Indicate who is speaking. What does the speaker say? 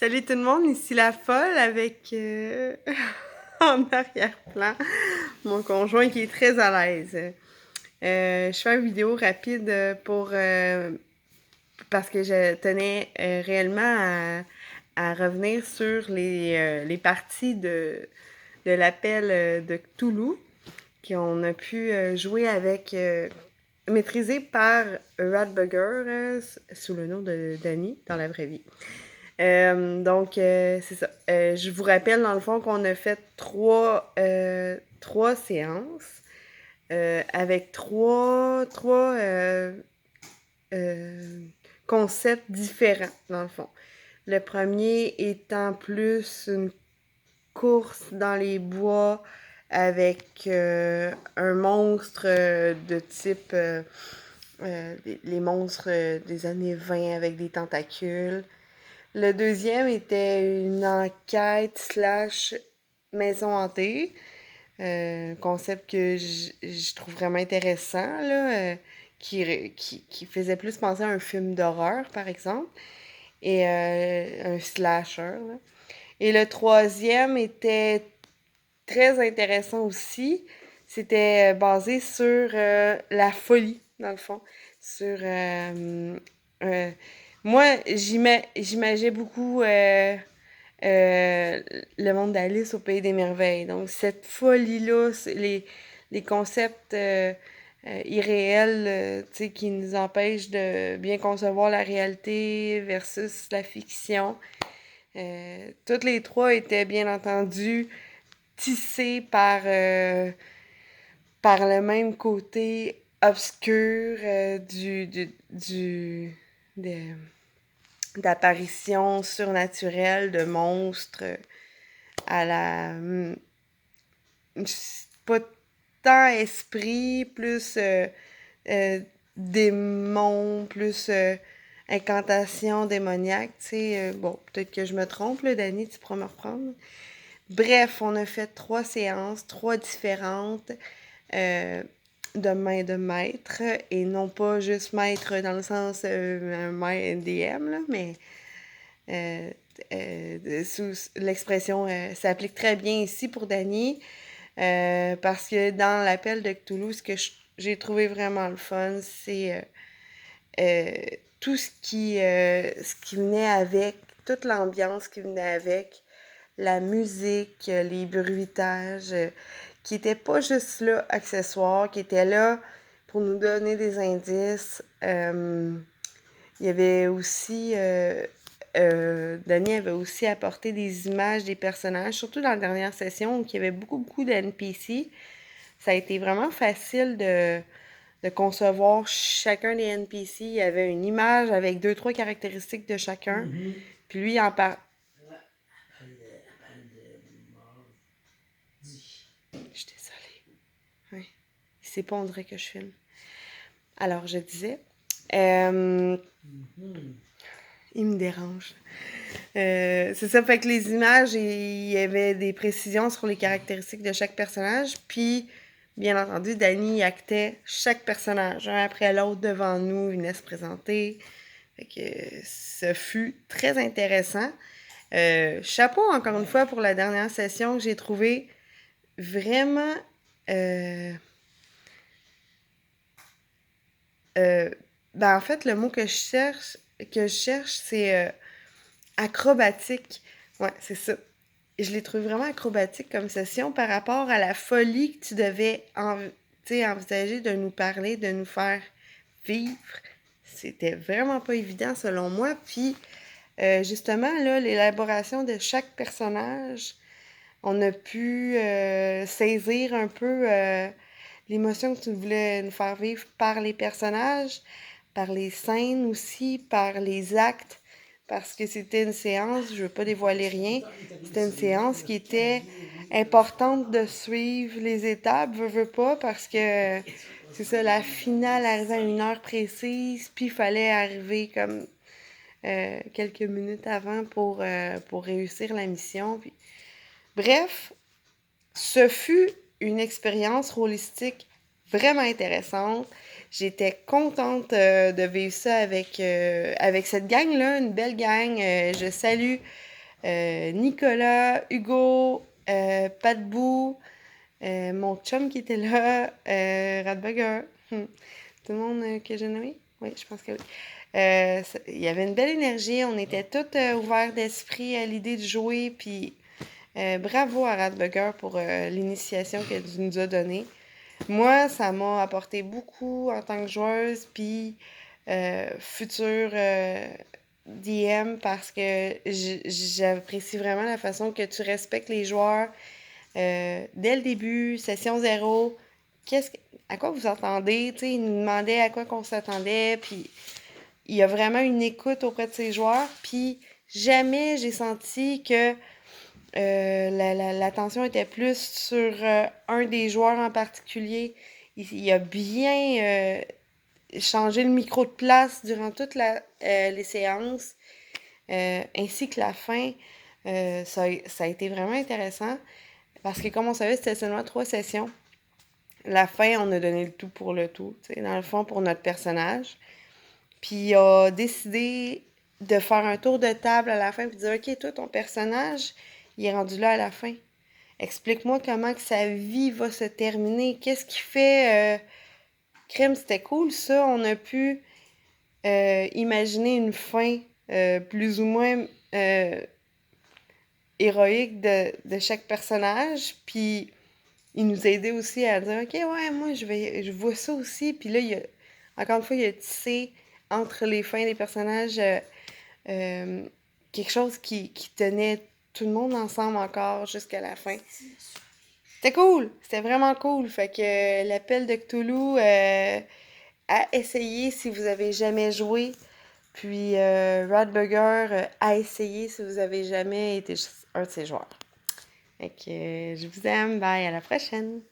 Speaker 1: Salut tout le monde, ici la folle avec en arrière-plan mon conjoint qui est très à l'aise. Je fais une vidéo rapide parce que je tenais réellement à revenir sur les parties de l'appel de Cthulhu qu'on a pu jouer avec maîtrisé par Radbugger sous le nom de Danny dans la vraie vie. C'est ça. Je vous rappelle, dans le fond, qu'on a fait trois séances avec trois concepts différents, dans le fond. Le premier étant plus une course dans les bois avec un monstre de type les monstres des années 20 avec des tentacules. Le deuxième était une enquête slash maison hantée. Concept que je trouve vraiment intéressant, là, qui faisait plus penser à un film d'horreur, par exemple, et un slasher. Là. Et le troisième était très intéressant aussi. C'était basé sur la folie, dans le fond. Sur. Euh, Moi, j'imaginais beaucoup le monde d'Alice au Pays des Merveilles. Donc, cette folie-là, les concepts irréels qui nous empêchent de bien concevoir la réalité versus la fiction. Toutes les trois étaient bien entendu tissées par le même côté obscur de- d'apparitions surnaturelles, de monstres à la... pas tant esprit, plus euh, démons, plus incantations démoniaques, tu sais. Bon, peut-être que je me trompe, là, Dani, tu pourras me reprendre. Bref, on a fait 3 séances, 3 différentes, euh, de main de maître, et non pas juste maître dans le sens un DM, là, mais euh, sous l'expression s'applique très bien ici pour Dany, parce que dans l'appel de Cthulhu, ce que j'ai trouvé vraiment le fun, c'est euh, tout ce qui venait avec, toute l'ambiance qui venait avec, la musique, les bruitages, qui n'étaient pas juste là accessoires, qui étaient là pour nous donner des indices. Il y avait aussi... Danny avait aussi apporté des images des personnages, surtout dans la dernière session où il y avait beaucoup de NPC. Ça a été vraiment facile de concevoir chacun des NPC. Il y avait une image avec 2, 3 caractéristiques de chacun. Puis lui, il en parle. Je suis désolée. Oui. Il sait pas, on dirait que je filme. Alors, je disais. Il me dérange. C'est ça, fait que les images, il y avait des précisions sur les caractéristiques de chaque personnage, puis, bien entendu, Danny actait chaque personnage, un après l'autre devant nous, il venait se présenter. Fait que ce fut très intéressant. Chapeau, encore une fois, pour la dernière session que j'ai trouvé vraiment... euh, euh, en fait, le mot que je cherche, c'est acrobatique. Ouais, c'est ça. Je l'ai trouvé vraiment acrobatique comme session par rapport à la folie que tu devais envisager de nous parler, de nous faire vivre. C'était vraiment pas évident selon moi. Puis, justement, là, l'élaboration de chaque personnage, on a pu saisir un peu l'émotion que tu voulais nous faire vivre par les personnages, par les scènes aussi, par les actes, parce que c'était une séance, je ne veux pas dévoiler rien, c'était une séance qui était importante de suivre les étapes, veux pas, parce que c'est ça, la finale arrivait à une heure précise, puis il fallait arriver comme quelques minutes avant pour réussir la mission. Puis... Bref, ce fut une expérience holistique vraiment intéressante. J'étais contente de vivre ça avec cette gang-là, une belle gang. Je salue Nicolas, Hugo, Patbou, mon chum qui était là, Radbugger. Tout le monde que j'ai nommé? Oui, je pense que oui. Il y avait une belle énergie, on était tous ouverts d'esprit à l'idée de jouer, puis bravo à Radbugger pour l'initiation qu'elle nous a donnée. Moi, ça m'a apporté beaucoup en tant que joueuse, puis future DM, parce que j'apprécie vraiment la façon que tu respectes les joueurs dès le début, session zéro. À quoi vous attendez? Tu sais, il nous demandait à quoi qu'on s'attendait, puis il y a vraiment une écoute auprès de ses joueurs, puis jamais j'ai senti que l'attention était plus sur un des joueurs en particulier. Il a bien changé le micro de place durant toutes les séances, ainsi que la fin. Ça a été vraiment intéressant parce que, comme on savait, c'était seulement 3 sessions. La fin, on a donné le tout pour le tout, dans le fond, pour notre personnage. Puis il a décidé de faire un tour de table à la fin puis de dire, OK, toi, ton personnage, il est rendu là à la fin. Explique-moi comment que sa vie va se terminer. Qu'est-ce qui fait... Crème, c'était cool, ça. On a pu imaginer une fin plus ou moins héroïque de chaque personnage. Puis il nous a aidé aussi à dire, OK, ouais, moi, je vois ça aussi. Puis là, encore une fois, il a tissé entre les fins des personnages euh, quelque chose qui tenait tout le monde ensemble encore jusqu'à la fin. C'était cool! C'était vraiment cool. Fait que l'appel de Cthulhu à essayer si vous avez jamais joué. Puis Radbugger à essayer si vous avez jamais été un de ses joueurs. Fait que je vous aime. Bye, à la prochaine!